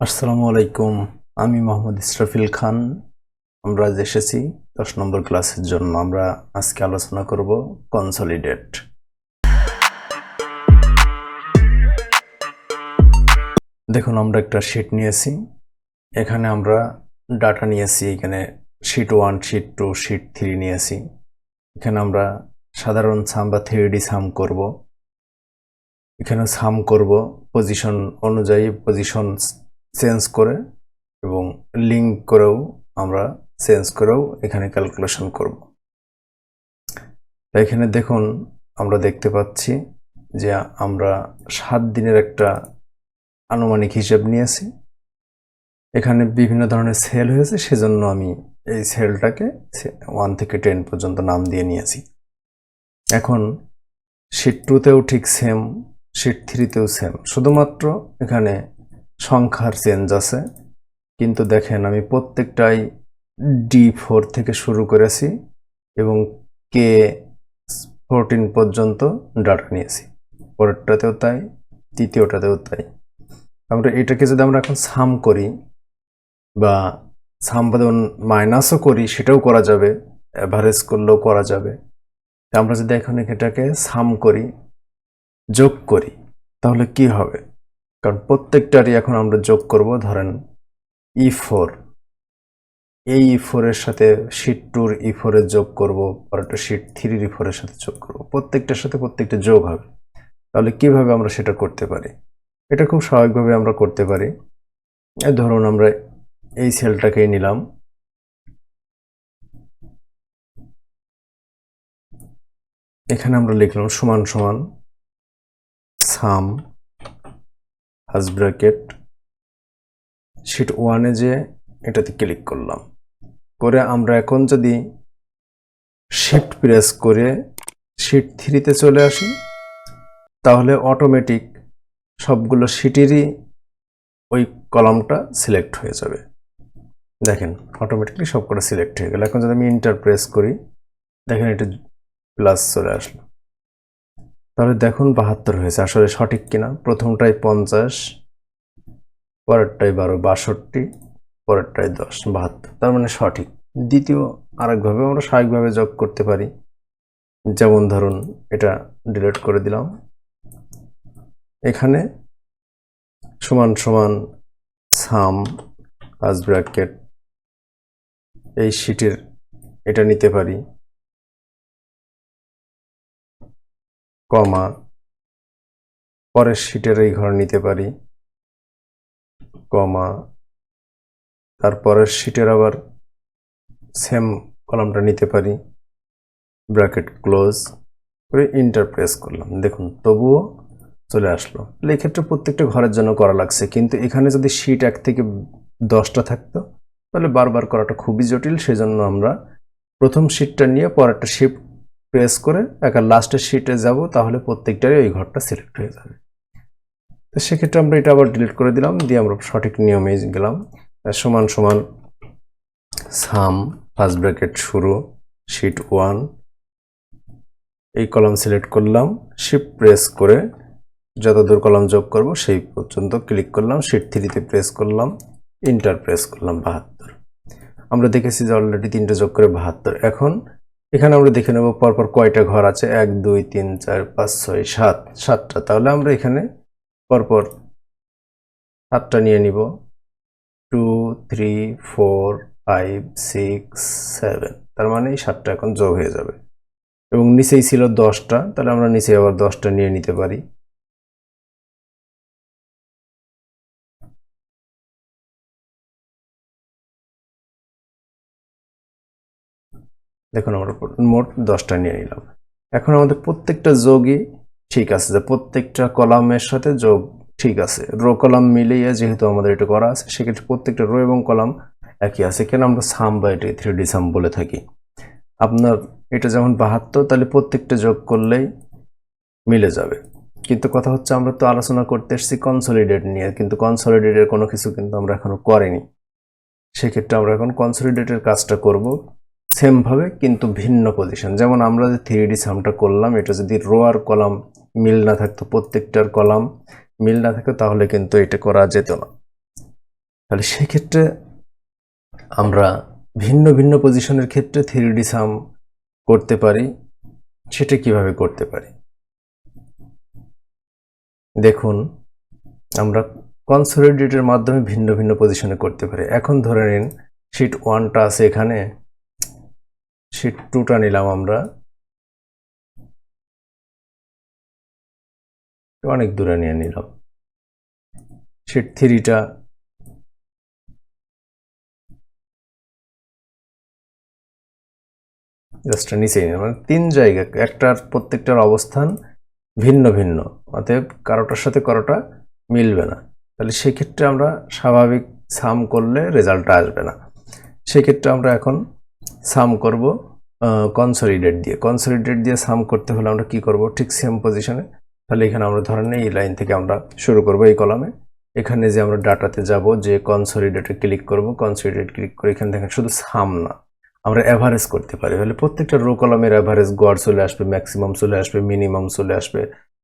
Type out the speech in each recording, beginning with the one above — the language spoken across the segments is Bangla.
আসসালামু আলাইকুম। আমি মোহাম্মদ ইসরাফিল খান। আমরা আজ এসেছি 10 নম্বর ক্লাসের জন্য। আমরা আজকে আলোচনা করব কনসলিডেট। দেখুন, আমরা একটা শিট নিয়েছি। এখানে আমরা ডাটা নিয়েছি। এখানে শিট 1, শিট 2, শিট 3 নিয়েছি। এখানে আমরা সাধারণ সাম বা 3D সাম করব। এখানে সাম করব পজিশন অনুযায়ী, পজিশন চেঞ্জ করে এবং লিঙ্ক করেও আমরা চেঞ্জ করেও এখানে ক্যালকুলেশন করব। এখানে দেখুন, আমরা দেখতে পাচ্ছি যে আমরা 7 দিনের একটা আনুমানিক হিসেব নিয়েছি। এখানে বিভিন্ন ধরনের সেল হয়েছে, সেজন্য আমি এই সেলটাকে 1 থেকে 10 পর্যন্ত নাম দিয়ে নিয়েছি। এখন শিট 2তেও ঠিক সেম, শিট 3তেও সেম, শুধুমাত্র এখানে সংখ্যার চেঞ্জ আছে। কিন্তু দেখেন, আমি প্রত্যেকটাই D4 থেকে শুরু করেছি এবং K14 পর্যন্ত ডাটা নিয়েছি। পরেরটাতেও তাই, তৃতীয়টাতেও তাই। আমরা এটাকে যদি আমরা এখন সাম করি বা সাম বাদে মাইনাসও করি, সেটাও করা যাবে, অ্যাভারেজ করলেও করা যাবে। আমরা যদি এখন এটাকে সাম করি, যোগ করি, তাহলে কি হবে? কারণ প্রত্যেকটারই এখন আমরা যোগ করব। ধরেন E4, এই E4 এর সাথে শিট 2 E4 এর যোগ করব, পরেরটা শিট 3 E4 এর সাথে যোগ করব, প্রত্যেকটার সাথে প্রত্যেকটা যোগ হবে। তাহলে কিভাবে আমরা সেটা করতে পারি? এটা খুব স্বাভাবিকভাবে আমরা করতে পারি। ধরুন, আমরা এই সেলটাকেই নিলাম, এখানে আমরা লিখলাম সমান সমান সাম ফার্স্ট ব্র্যাকেট শিট 1 এ যে এটাতে ক্লিক করলাম, করে আমরা এখন যদি শিফট প্রেস করে শিট 3 তে চলে আসি, তাহলে অটোমেটিক সবগুলো শিটেরই ওই কলামটা সিলেক্ট হয়ে যাবে। দেখেন, অটোমেটিকলি সবকটা সিলেক্ট হয়ে গেল। এখন যদি আমি এন্টার প্রেস করি, দেখেন এটা প্লাস চলে আসলো। তাহলে দেখুন 72 হয়েছে। আসলে সঠিক কিনা? প্রথমটাই 50, পরেরটাই 12, 62, পরেরটাই 10, 72, তার মানে সঠিক। দ্বিতীয় আরেকভাবে আমরা স্বাভাবিকভাবে যোগ করতে পারি। যেমন ধরুন, এটা ডিলিট করে দিলাম, এখানে সমান সমান সাম ফার্স্ট ব্র্যাকেট এই শিটের এটা নিতে পারি, কমা পরের শিটের এই ঘর নিতে পারি, কমা তারপরের শিটের আবার সেম কলামটা নিতে পারি, ব্র্যাকেট ক্লোজ করে এন্টার প্রেস করলাম। দেখুন তবুও চলে আসলো। এই ক্ষেত্রে প্রত্যেকটা ঘরের জন্য করা লাগছে, কিন্তু এখানে যদি শিট 1 থেকে 10টা থাকতো তাহলে বারবার করাটা খুবই জটিল। সেজন্য আমরা প্রথম শিটটা নিয়ে পরেরটা শিফট প্রেস করে একা লাস্টের শিটে যাব, তাহলে প্রত্যেকটারই ওই ঘরটা সিলেক্ট হয়ে যাবে। তো সেক্ষেত্রে আমরা এটা আবার ডিলিট করে দিলাম, দিয়ে আমরা সঠিক নিয়মে গেলাম। সমান সমান সাম ফার্স্ট ব্র্যাকেট শুরু শিট 1, এই কলাম সিলেক্ট করলাম, শিফট প্রেস করে যতদূর কলাম যোগ করব সেই পর্যন্ত ক্লিক করলাম, শিট 3 তে প্রেস করলাম, এন্টার প্রেস করলাম, 72। আমরা দেখেছি যে অলরেডি 3টে যোগ করে 72। এখন এখানে আমরা দেখে নেব পরপর কয়টা ঘর আছে, 1 2 3 4 5 6 7, 7টা। তাহলে আমরা এখানে পরপর 7টা নিয়ে নিব, 2 3 4 5 6 7, তার মানে এই 7টা এখন যোগ হয়ে যাবে। এবং নিচেই ছিল 10টা, তাহলে আমরা নিচে আবার 10টা নিয়ে নিতে পারি। দেখুন, আমরা মোট 10টা নিয়ে নিলাম। এখন আমাদের প্রত্যেকটা যোগই ঠিক আছে, যে প্রত্যেকটা কলামের সাথে যোগ ঠিক আছে, রো কলাম মিলিয়ে যেহেতু আমাদের এটা করা আছে, সেক্ষেত্রে প্রত্যেকটা রো এবং কলাম একই আছে। কেন আমরা সাম বা এটা 3D সাম বলে থাকি। আপনার এটা যেমন 72, তাহলে প্রত্যেকটা যোগ করলেই মিলে যাবে। কিন্তু কথা হচ্ছে, আমরা তো আলোচনা করতে এসেছি কনসলিডেট নিয়ে, কিন্তু কনসলিডেটের কোনো কিছু কিন্তু আমরা এখনো করিনি। সেক্ষেত্রে আমরা এখন কনসলিডেটের কাজটা করব সেম ভাবে, কিন্তু ভিন্ন পজিশন। যেমন আমরা যে 3D সামটা করলাম, এটা যদি রো আর কলাম মিল না থাকতো, প্রত্যেকটার কলাম মিল না থাকতো, তাহলে কিন্তু এটা করা যেত না। তাহলে সেক্ষেত্রে আমরা ভিন্ন ভিন্ন পজিশনের ক্ষেত্রে 3D সাম করতে পারি। সেটা কিভাবে করতে পারি দেখুন, আমরা কনসলিডেটের মাধ্যমে ভিন্ন ভিন্ন পজিশনে করতে পারি। এখন ধরে নিন শিট 1টা আছে এখানে, শিট 2টা নিলাম আমরা, অনেক দূরে নিয়ে নিলাম। শিট 3টা জাস্ট নিচেই নিলাম, মানে 3 জায়গা, একটার প্রত্যেকটার অবস্থান ভিন্ন ভিন্ন, অতএব কারোটার সাথে কারোটা মিলবে না। তাহলে সেক্ষেত্রে আমরা স্বাভাবিক সাম করলে রেজাল্টটা আসবে না। সেক্ষেত্রে আমরা এখন সাম করব কনসলিডেট দিয়ে। কনসলিডেট দিয়ে সাম করতে হলে আমরা কি করব, ঠিক সেম পজিশনে। তাহলে এখানে আমরা ধরেন এই লাইন থেকে আমরা শুরু করব এই কলামে। এখানে যে আমরা ডাটাতে যাব, যে কনসলিডেটে ক্লিক করব, কনসলিডেট ক্লিক করে এখানে দেখেন শুধু সাম না, আমরা অ্যাভারেজ করতে পারি। তাহলে প্রত্যেকটা রো কলামের অ্যাভারেজ গড় চলে আসবে, ম্যাক্সিমাম চলে আসবে, মিনিমাম চলে আসবে,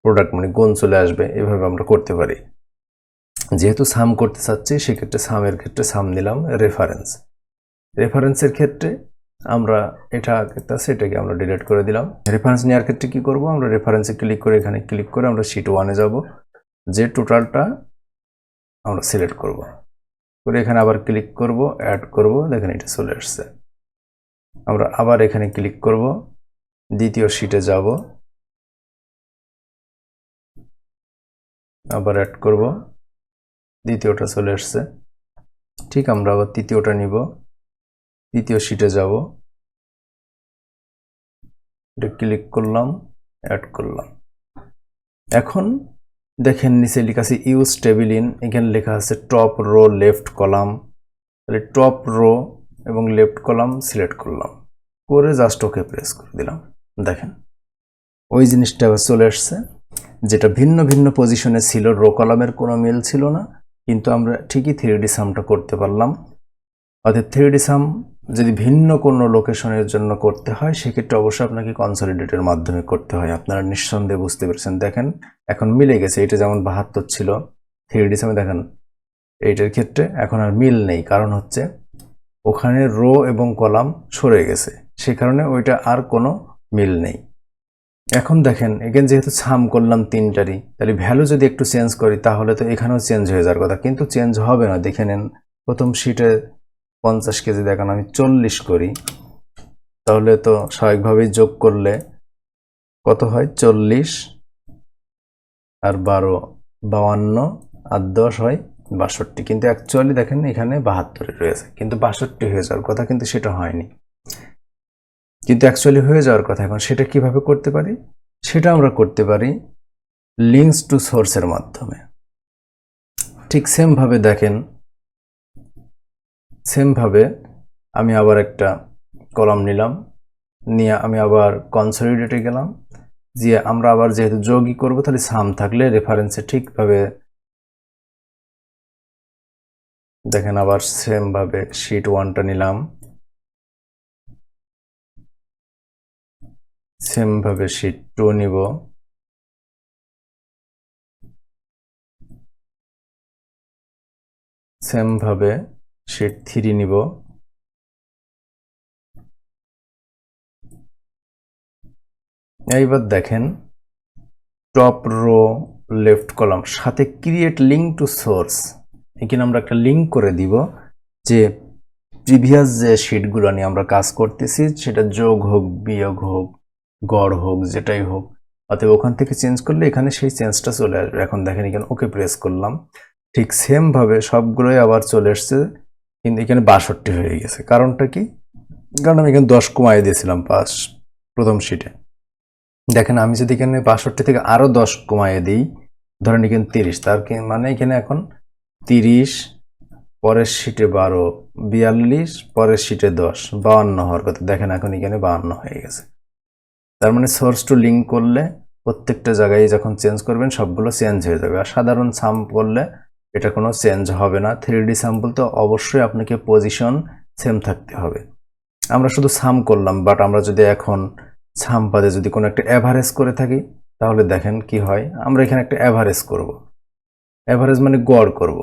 প্রোডাক্ট মানে গুণ চলে আসবে, এভাবে আমরা করতে পারি। যেহেতু সাম করতে চাচ্ছি সেক্ষেত্রে সামের ক্ষেত্রে সাম নিলাম রেফারেন্স। রেফারেন্সের ক্ষেত্রে আমরা এটাকে আমরা ডিলিট করে দিলাম। রেফারেন্স নেওয়ার ক্ষেত্রে কি করব, আমরা রেফারেন্সে ক্লিক করে এখানে ক্লিক করে আমরা শিট 1-এ যাব, যে টোটালটা আমরা সিলেক্ট করব, করে এখানে আবার ক্লিক করব, অ্যাড করব, দেখেন এটা চলে আসছে। আমরা আবার এখানে ক্লিক করব, দ্বিতীয় শিটে যাব, আবার অ্যাড করব, দ্বিতীয়টা চলে আসছে। ঠিক আমরা আবার তৃতীয়টা নিব, তৃতীয় শিটে যাব, এটা ক্লিক করলাম, অ্যাড করলাম। এখন দেখেন নিচে লেখা আছে ইউজ টেবিল ইন, এখানে লেখা আছে টপ রো লেফট কলাম। তাহলে টপ রো এবং লেফট কলাম সিলেক্ট করলাম, করে জাস্ট ওকে প্রেস করে দিলাম। দেখেন ওই জিনিসটা আবার চলে আসছে, যেটা ভিন্ন ভিন্ন পজিশনে ছিল, রো কলামের কোনো মিল ছিল না, কিন্তু আমরা ঠিকই 3D সামটা করতে পারলাম। অর্থাৎ 3D সাম যদি ভিন্ন কোনো লোকেশনের জন্য করতে হয় সেক্ষেত্রে অবশ্যই আপনাকে কনসলিডেটের মাধ্যমে করতে হয়। আপনারা নিঃসন্দেহে বুঝতে পেরেছেন। দেখেন এখন মিলে গেছে, এটা যেমন 72 ছিল 3D সামে, দেখেন এইটার ক্ষেত্রে এখন আর মিল নেই, কারণ হচ্ছে ওখানে রো এবং কলাম সরে গেছে, সে কারণে ওইটা আর কোনো মিল নেই। এখন দেখেন এখানে যেহেতু সাম করলাম তিনটারই, তাহলে ভ্যালু যদি একটু চেঞ্জ করি তাহলে তো এখানেও চেঞ্জ হয়ে যাওয়ার কথা, কিন্তু চেঞ্জ হবে না। দেখে নেন প্রথম শিটে 50 কেজি দেখান, আমি 40 করি, তাহলে তো স্বাভাবিকভাবেই যোগ করলে কত হয়, 40 আর 12 52 আর 10 হয় 62, কিন্তু অ্যাকচুয়ালি দেখেন এখানে 72 রয়েছে, কিন্তু 62 হয়ে যাওয়ার কথা, কিন্তু সেটা হয়নি, কিন্তু অ্যাকচুয়ালি হয়ে যাওয়ার কথা। এখন সেটা কিভাবে করতে পারি, সেটা আমরা করতে পারি লিঙ্কস টু সোর্সের মাধ্যমে। ঠিক সেমভাবে দেখেন, সেমভাবে আমি আবার একটা কলাম নিলাম, নিয়ে আমি আবার কনসলিডেটে গেলাম, যে আমরা আবার যেহেতু যোগই করব তাহলে সাম থাকলে রেফারেন্সে ঠিকভাবে দেখেন, আবার সেমভাবে শিট 1টা নিলাম, সেমভাবে শিট 2 নিব, সেমভাবে শিট 3 নিব, এইবার দেখেন টপ রো লেফট কলাম সাথে ক্রিয়েট লিঙ্ক টু সোর্স, এখানে আমরা একটা লিঙ্ক করে দিব যে প্রিভিয়াস যে শিটগুলো নিয়ে আমরা কাজ করতেছি সেটা যোগ হোক, বিয়োগ হোক, গড় হোক, যেটাই হোক, অতএব ওখান থেকে চেঞ্জ করলে এখানে সেই চেঞ্জটা চলে আসবে। এখন দেখেন এখানে ওকে প্রেস করলাম, ঠিক সেমভাবে সবগুলোই আবার চলে এসছে, কিন্তু এখানে 62 হয়ে গেছে। কারণটা কি, কারণ আমি এখানে 10 কমাই দিয়েছিলাম প্রথম শিটে। দেখেন আমি যদি এখানে 62 থেকে আরো 10 কমাইয়ে দিই, ধরেন এখানে 30, তার মানে এখানে এখন 30, পরের শিটে 12, 42, পরের শিটে 10, 52 হওয়ার কথা। দেখেন এখন এখানে 52 হয়ে গেছে। তার মানে সোর্স টু লিঙ্ক করলে প্রত্যেকটা জায়গায় যখন চেঞ্জ করবেন সবগুলো চেঞ্জ হয়ে যাবে, আর সাধারণ সাম করলে এটা কোনো চেঞ্জ হবে না। 3D স্যাম্পল তো অবশ্যই আপনাকে পজিশন সেম থাকতে হবে। আমরা শুধু সাম করলাম, বাট আমরা যদি এখন সাম বাদে যদি কোনো একটা অ্যাভারেজ করে থাকি তাহলে দেখেন কি হয়, আমরা এখানে একটা অ্যাভারেজ করব, অ্যাভারেজ মানে গড় করব।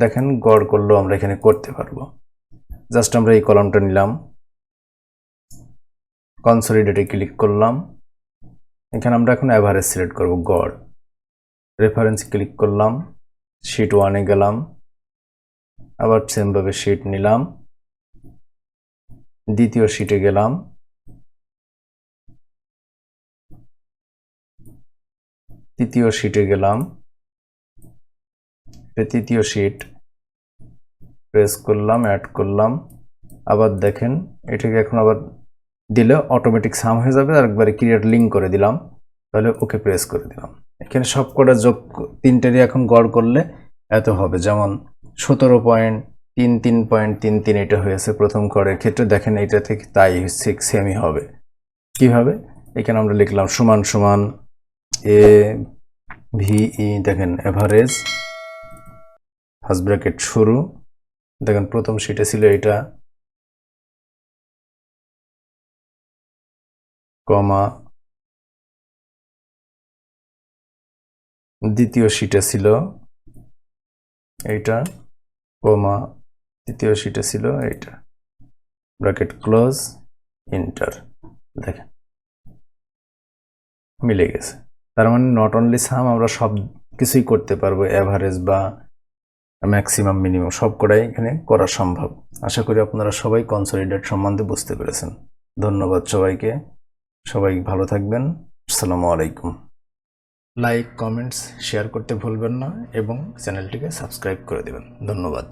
দেখেন গড় করলেও আমরা এখানে করতে পারবো। জাস্ট আমরা এই কলামটা নিলাম, কনসলিডেটে ক্লিক করলাম, এখানে আমরা এখন অ্যাভারেজ সিলেক্ট করব গড়। রেফারেন্স ক্লিক করলাম, শিট 1-এ গেলাম, আবার সেমভাবে শিট নিলাম, দ্বিতীয় শিটে গেলাম, তৃতীয় শিটে গেলাম, তৃতীয় শিট প্রেস করলাম, অ্যাড করলাম, আবার দেখেন এটাকে এখন আবার দিলে অটোমেটিক সাম হয়ে যাবে, আর একবারে ক্রিয়েট লিঙ্ক করে দিলাম, তাহলে ওকে প্রেস করে দিলাম। এখানে সবকটা যোগ তিনটারই এখন গড় করলে এত হবে, যেমন 17.33.33 এটা হয়েছে প্রথম গড়ের ক্ষেত্রে। দেখেন এটা থেকে তাই সেমই হবে। কিভাবে? এখানে আমরা লিখলাম সমান সমান এ ভিই, দেখেন এভারেজ ফার্স্ট ব্র্যাকেট শুরু, দেখেন প্রথম শিটে ছিল এটা, কমা, দ্বিতীয় শিটে ছিল এইটা, কমা, তৃতীয় শিটে ছিল এইটা, ব্র্যাকেট ক্লোজ, এন্টার। দেখেন মিলে গেছে। তার মানে নট অনলি সাম, আমরা সব কিছুই করতে পারবো, অ্যাভারেজ বা ম্যাক্সিমাম মিনিমাম সব কটাই এখানে করা সম্ভব। আশা করি আপনারা সবাই কনসলিডেট সম্বন্ধে বুঝতে পেরেছেন। ধন্যবাদ সবাইকে, সবাই ভালো থাকবেন। আসসালামু আলাইকুম। লাইক, কমেন্টস, শেয়ার করতে ভুলবেন না এবং চ্যানেলটিকে সাবস্ক্রাইব করে দেবেন। ধন্যবাদ।